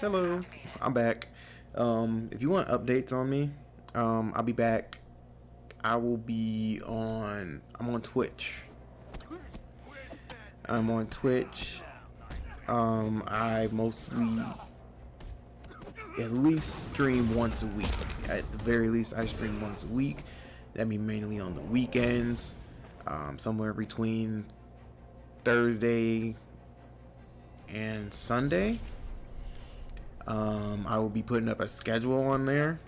Hello, I'm back. If you want updates on me, I'll be back. I will be on. I'm on Twitch. I'm on Twitch. I mostly at least stream once a week. At the very least, I stream once a week. That means mainly on the weekends. Somewhere between Thursday and Sunday. I will be putting up a schedule on there.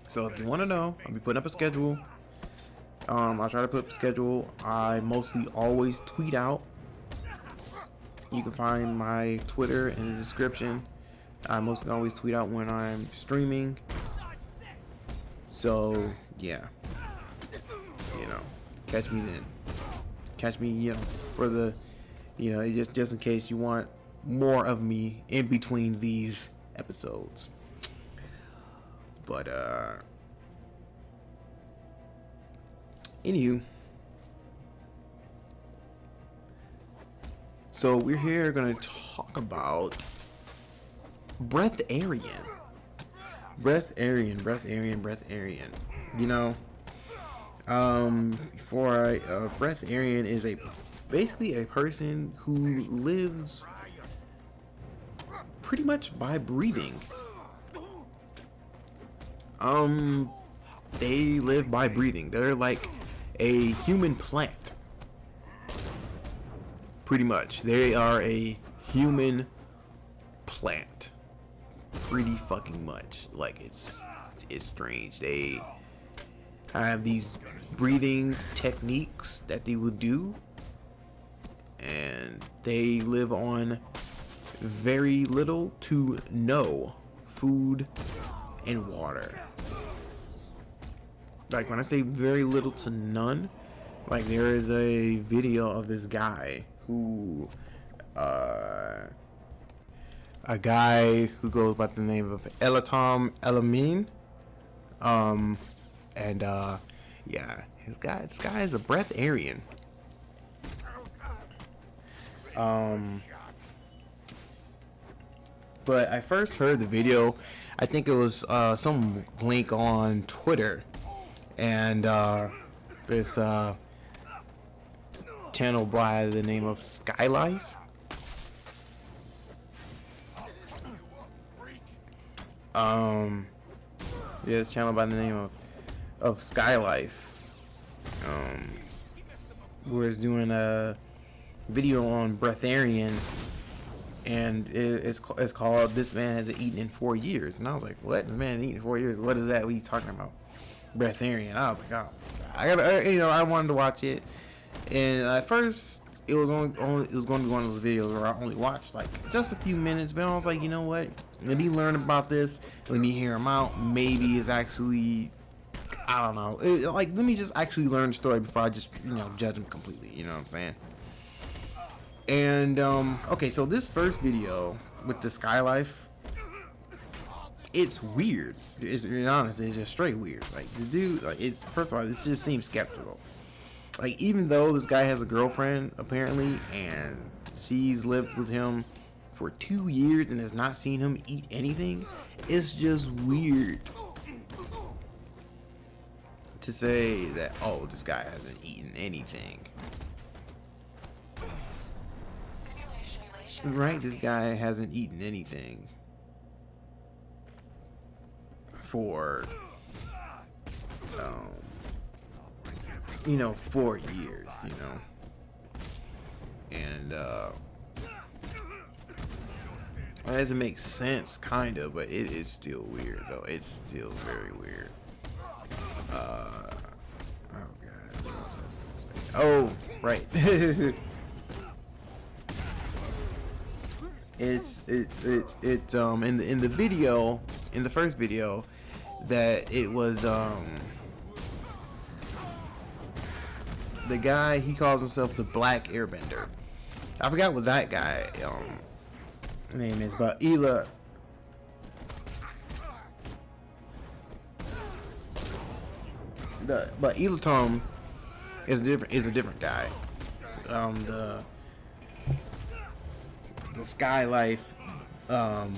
So if you want to know, I'll be putting up a schedule. I'll try to put up a schedule. I mostly always tweet out. You can find my Twitter in the description. I mostly always tweet out when I'm streaming. So yeah, catch me then. Catch me, for the, just in case you want more of me in between these episodes. But anywho, so we're here gonna talk about Breatharian. Breatharian is basically a person who lives pretty much by breathing. They live by breathing. They're like a human plant. Pretty much. They are a human plant. Pretty fucking much. Like it's strange. They have these breathing techniques that they would do, and they live on very little to no food and water. Like when I say very little to none, like there is a video of this guy who a guy who goes by the name of Elatom Elamine. This guy is a Breatharian. But I first heard the video, I think it was some link on Twitter, and this channel by the name of Skylife. This channel by the name of Skylife was doing a video on Breatharian, and it's called "This Man Hasn't Eaten in 4 Years," and I was like, "What? This man hasn't eaten in 4 years? What is that? What are you talking about?" Breatharian. I was like, "Oh, I wanted to watch it," and at first it was only it was going to be one of those videos where I only watched like just a few minutes, but I was like, you know what? Let me learn about this. Let me hear him out. Maybe it's actually, I don't know. Let me just actually learn the story before I just judge him completely. You know what I'm saying? And okay, so this first video with the Skylife, it's weird. To be honest, it's just straight weird. Like the dude, it's first of all, this just seems skeptical. Like even though this guy has a girlfriend apparently, and she's lived with him for 2 years and has not seen him eat anything, it's just weird to say that, oh, this guy hasn't eaten anything. Right, this guy hasn't eaten anything for 4 years, and it doesn't make sense, kind of, but it is still weird, though. It's still very weird. Oh god. Oh, right. It's in the video, in the first video, that it was the guy, he calls himself the Black Airbender. I forgot what that guy name is, but Elatom is a different guy. The Skylife um,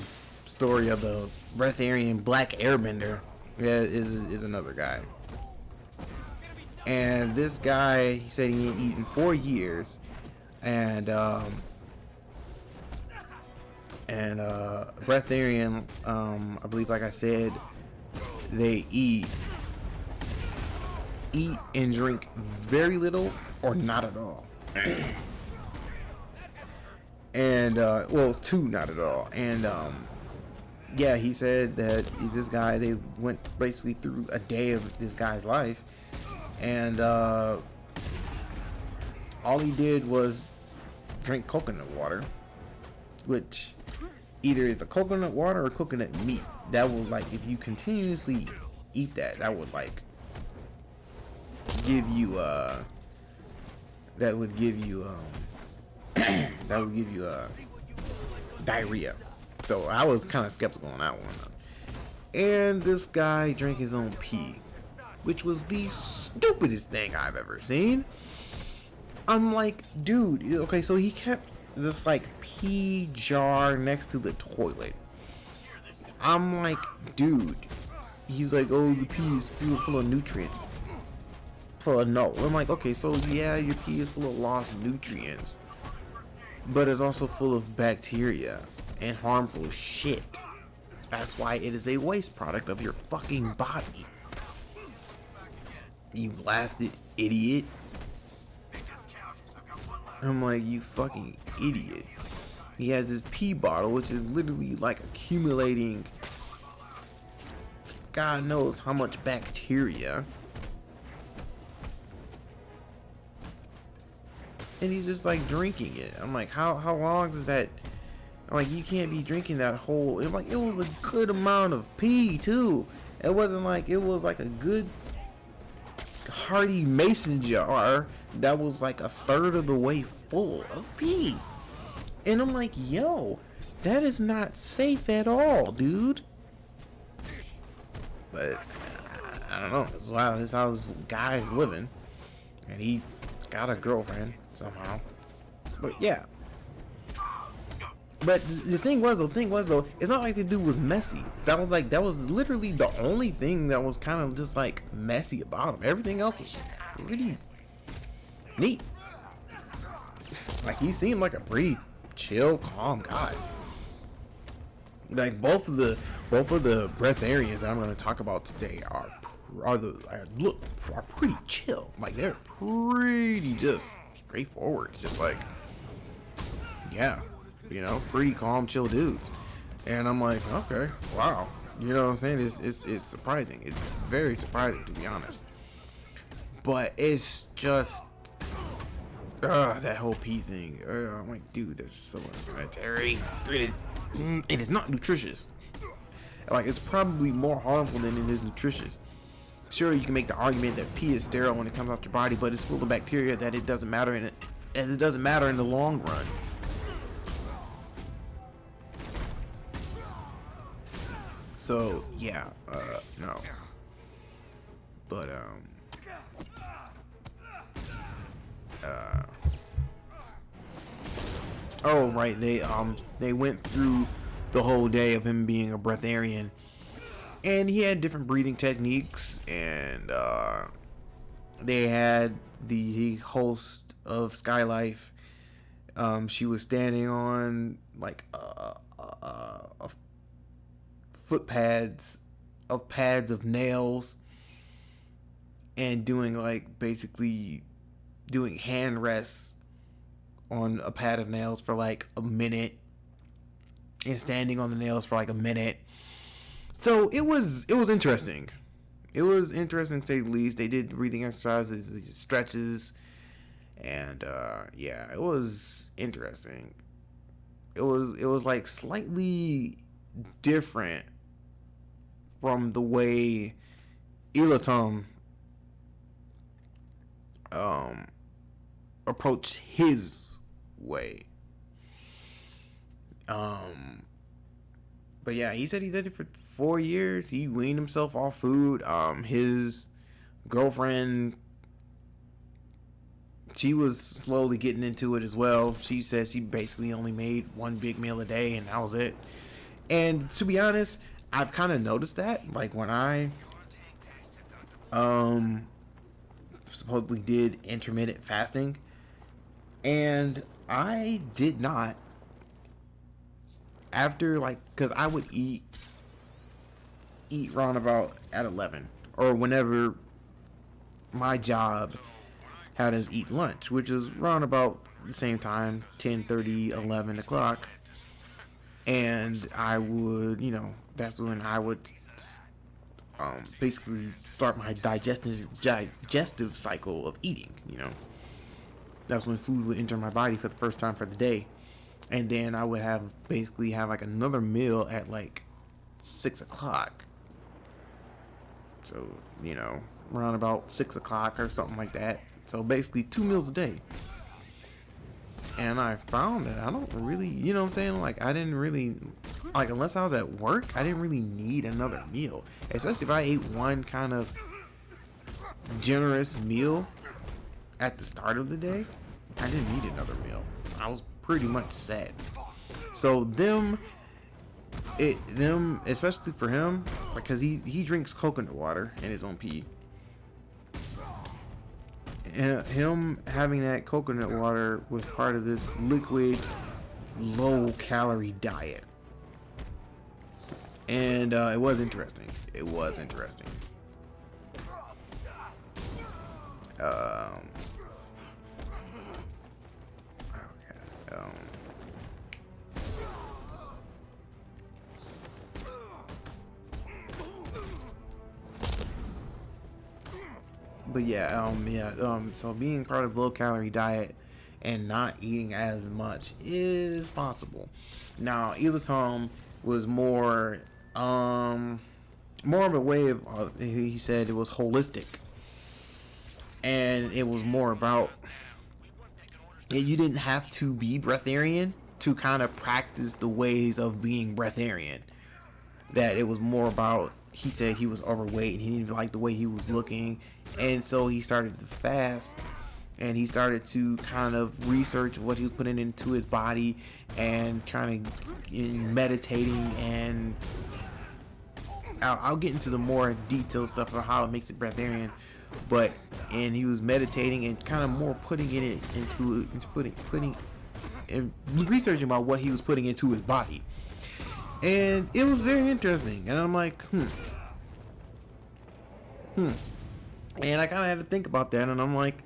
story of the Breatharian Black Airbender. Yeah, is another guy. And this guy, he said he ain't eaten 4 years, and Breatharian, I believe, like I said, they eat and drink very little or not at all. And well, two not at all. And yeah, he said that this guy, they went basically through a day of this guy's life, and all he did was drink coconut water, which either it's a coconut water or coconut meat. That would, like, if you continuously eat that, that would like give you that would give you diarrhea. So I was kind of skeptical on that one. And this guy drank his own pee, which was the stupidest thing I've ever seen. I'm like, dude, okay, so he kept this like pee jar next to the toilet. I'm like, dude, he's like, oh, the pee is full of nutrients. No, I'm like, okay, so yeah, your pee is full of lost nutrients, but it's also full of bacteria and harmful shit. That's why it is a waste product of your fucking body. You blasted idiot. I'm like, you fucking idiot. He has this pee bottle, which is literally like accumulating God knows how much bacteria. And he's just like drinking it. I'm like, how long is that? I'm like, you can't be drinking that whole. It was a good amount of pee too. It wasn't like, it was like a good hearty mason jar that was like a third of the way full of pee. And I'm like, yo, that is not safe at all, dude. But I don't know. This is how this guy's living, and he got a girlfriend somehow. But yeah. But the thing was though, it's not like the dude was messy. That was literally the only thing that was kind of just like messy about him. Everything else was pretty neat. Like, he seemed like a pretty chill, calm guy. Like, both of the Breatharians that I'm going to talk about today are pretty chill. Like, they're pretty just straightforward. Just like, yeah, pretty calm, chill dudes. And I'm like, okay, wow. You know what I'm saying? It's surprising. It's very surprising, to be honest. But it's just that whole pee thing. I'm like, dude, that's so unsanitary. It is not nutritious. Like, it's probably more harmful than it is nutritious. Sure, you can make the argument that pee is sterile when it comes out your body, but it's full of bacteria that it doesn't matter in the long run. So yeah, no. But oh right, they went through the whole day of him being a Breatharian, and he had different breathing techniques, and they had the host of Skylife. She was standing on like pads of nails, and basically doing hand rests on a pad of nails for like a minute, and standing on the nails for like a minute. So it was interesting. It was interesting, to say the least. They did breathing exercises, stretches, and yeah, it was interesting. It was like slightly different from the way Ilatum approached his way. But yeah, he said he did it for 4 years. He weaned himself off food. His girlfriend, she was slowly getting into it as well. She says she basically only made one big meal a day, and that was it. And to be honest, I've kind of noticed that, like when I supposedly did intermittent fasting, and I did not, after, like, because I would eat round about at 11, or whenever my job had us eat lunch, which is round about the same time, 10:30, 11 o'clock. And I would, that's when I would basically start my digestive cycle of eating. That's when food would enter my body for the first time for the day. And then I would have like another meal at like 6 o'clock. So, around about 6 o'clock or something like that. So basically 2 meals a day. And I found that I don't really, you know what I'm saying? Like, I didn't really, like, unless I was at work, I didn't really need another meal. Especially if I ate one kind of generous meal at the start of the day, I didn't need another meal. I was pretty much set. So especially for him, because he drinks coconut water in his own pee. And him having that coconut water was part of this liquid, low-calorie diet. And it was interesting. But so being part of the low-calorie diet and not eating as much is possible. Now, Elatom was more of a way of, he said it was holistic. And it was more about, you didn't have to be breatharian to kind of practice the ways of being breatharian. That it was more about, he said he was overweight and he didn't like the way he was looking, and so he started to fast, and he started to kind of research what he was putting into his body, and kind of meditating, and I'll get into the more detailed stuff of how it makes it breatharian, and he was meditating and kind of more putting it into putting and researching about what he was putting into his body. And it was very interesting. And I'm like, And I kind of had to think about that. And I'm like,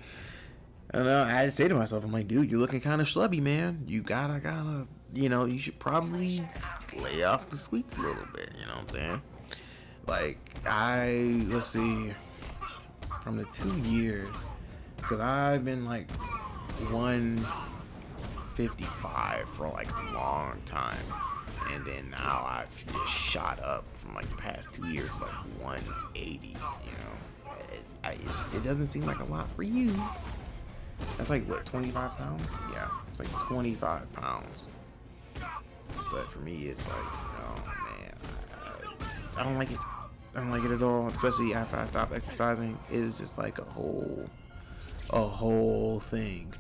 and I had to say to myself, I'm like, dude, you're looking kind of schlubby, man. You gotta kind of, you should probably lay off the sweets a little bit. You know what I'm saying? Like, let's see, from the 2 years, because I've been like 155 for like a long time. And then now I've just shot up from like the past 2 years to like 180, it doesn't seem like a lot for you. That's like, what, 25 pounds? Yeah, it's like 25 pounds. But for me, it's like, oh man, I don't like it. I don't like it at all, especially after I stopped exercising. It is just like a whole thing.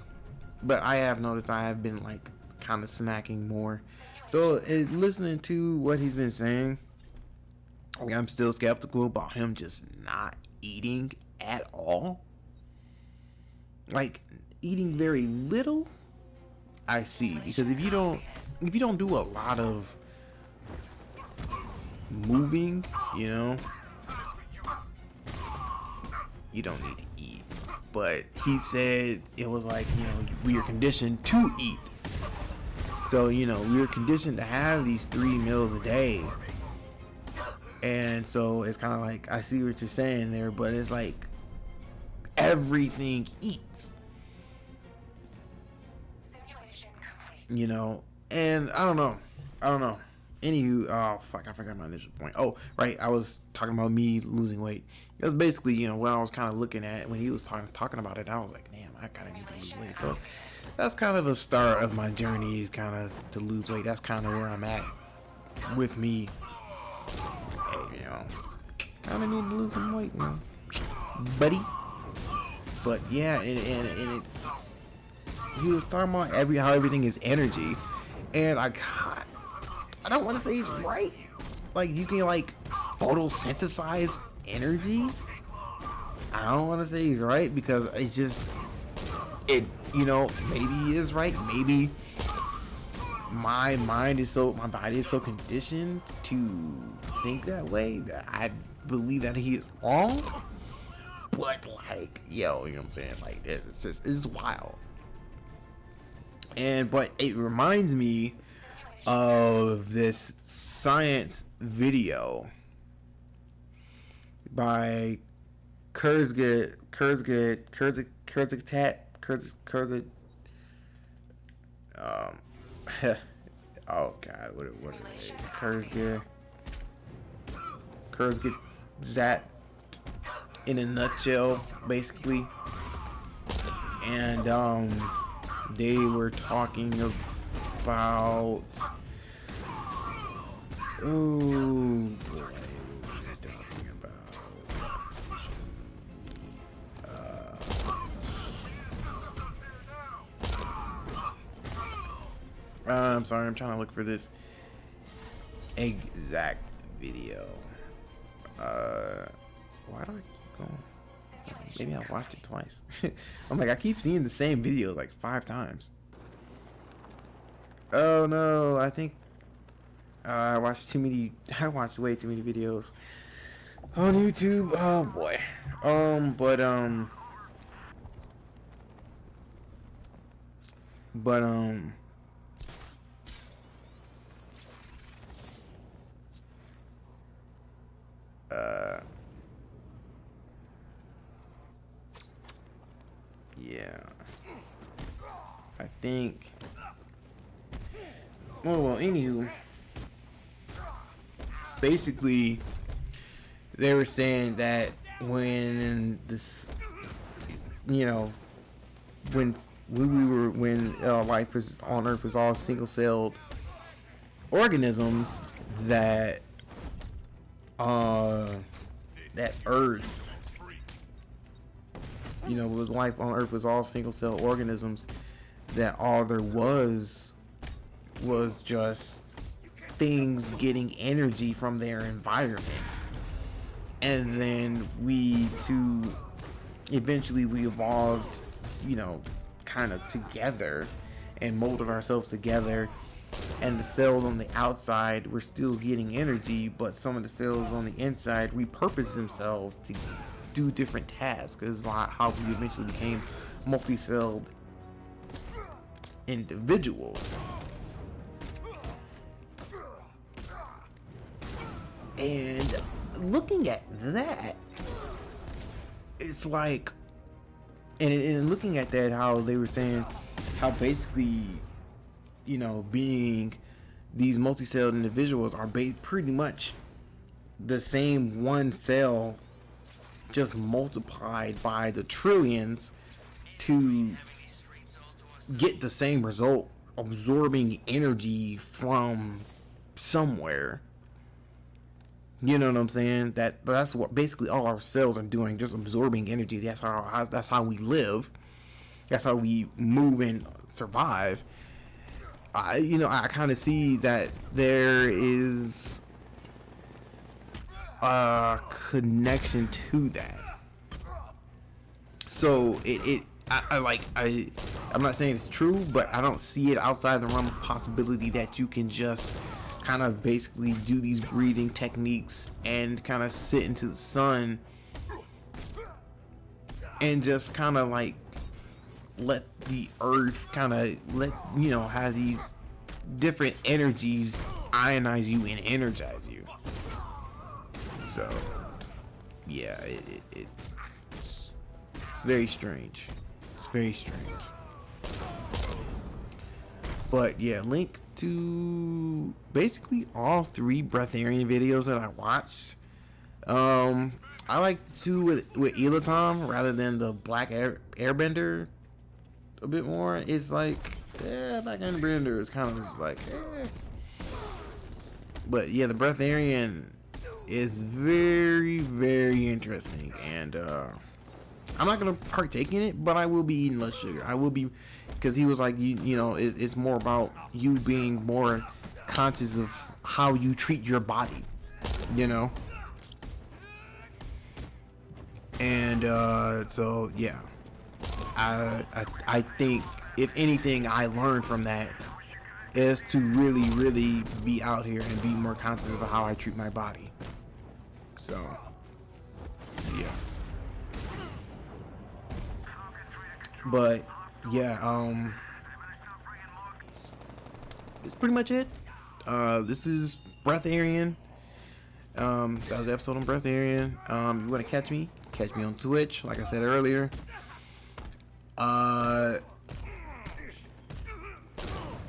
But I have noticed I have been like kind of snacking more. So, listening to what he's been saying, I'm still skeptical about him just not eating at all. Like, eating very little, I see. Because if you don't do a lot of moving, you don't need to eat. But he said it was like, we are conditioned to eat. So, we were conditioned to have these 3 meals a day. And so it's kind of like, I see what you're saying there, but it's like everything eats. And I don't know. Anywho, oh fuck, I forgot my initial point. Oh, right, I was talking about me losing weight. It was basically, what I was kind of looking at when he was talking about it. I was like, damn, I kind of need to lose weight. So that's kind of a start of my journey, kind of to lose weight. That's kind of where I'm at with me. Hey, kind of need to lose some weight, buddy. But yeah, and it's, he was talking about how everything is energy, and I I don't want to say he's right. Like, you can like photosynthesize energy. I don't want to say he's right because it's just you know, maybe he is right. Maybe my body is so conditioned to think that way that I believe that he is wrong. But like, yo, you know what I'm saying? Like, it's wild. But it reminds me of this science video by Kurzgesagt. Oh god, what is it? Kurzgesagt in a nutshell, basically. And they were talking about, oh boy, what was it talking about? I'm sorry, I'm trying to look for this exact video. Why do I keep going? Maybe I watched it twice. I'm like, I keep seeing the same video like 5 times. Oh no, I think I watched way too many videos on YouTube. Oh boy. Yeah, I think. Oh well, anywho, basically, they were saying that when this, you know, when life was on Earth was all single-celled organisms, that Earth, you know, was life on Earth was all single-cell organisms, that all there was just things getting energy from their environment, and then we evolved, you know, kind of together and molded ourselves together, and the cells on the outside were still getting energy, but some of the cells on the inside repurposed themselves to do different tasks. This is how we eventually became multi-celled individuals. And looking at that, it's like, and looking at that, how they were saying how basically, you know, being these multi-celled individuals are pretty much the same one cell, just multiplied by the trillions to get the same result, absorbing energy from somewhere. You know what I'm saying? That's what basically all our cells are doing, just absorbing energy. That's how we live. That's how we move and survive. I kind of see that there is a connection to that. So I'm not saying it's true, but I don't see it outside the realm of possibility that you can just kind of basically do these breathing techniques and kind of sit into the sun and just kind of like let the earth kind of have these different energies ionize you and energize you. So yeah, it's very strange. It's very strange. But yeah, link to basically all 3 Breatharian videos that I watched. I like the 2 with Elatom rather than the Black Airbender a bit more. It's like, Black Airbender is kind of just like, But yeah, the Breatharian is very, very interesting, and I'm not gonna partake in it, but I will be eating less sugar. I will be, because he was like, you know, it's more about you being more conscious of how you treat your body, you know. And so yeah, I think if anything I learned from that is to really be out here and be more conscious of how I treat my body. So yeah, but yeah, it's pretty much it. This is Breatharian. That was the episode on Breatharian. You want to catch me? Catch me on Twitch, like I said earlier. I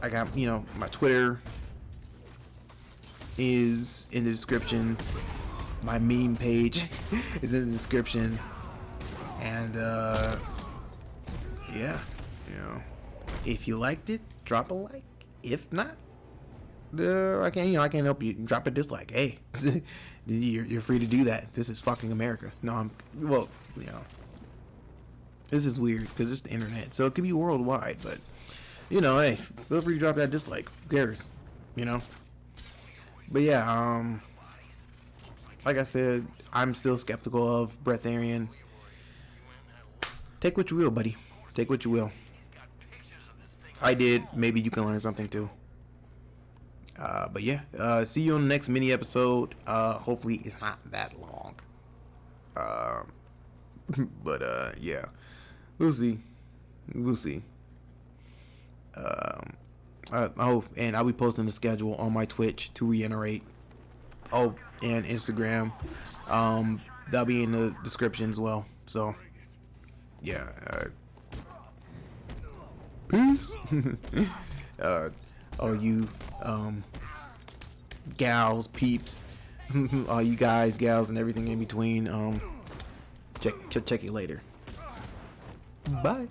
got, my Twitter is in the description. My meme page is in the description. And yeah, if you liked it, drop a like. If not, I can't help you. Drop a dislike. Hey, you're free to do that. This is fucking America. No, this is weird because it's the internet, so it could be worldwide. But hey, feel free to drop that dislike. Who cares? But yeah, like I said, I'm still skeptical of Breatharian. Take what you will, buddy. Take what you will. I did. Maybe you can learn something too. But yeah, see you on the next mini episode. Hopefully it's not that long. But yeah, we'll see. Oh, and I'll be posting the schedule on my Twitch to reiterate. Oh, and Instagram. That'll be in the description as well. So yeah. Peace. All you gals, peeps, all you guys, gals, and everything in between. Check you later. Bye.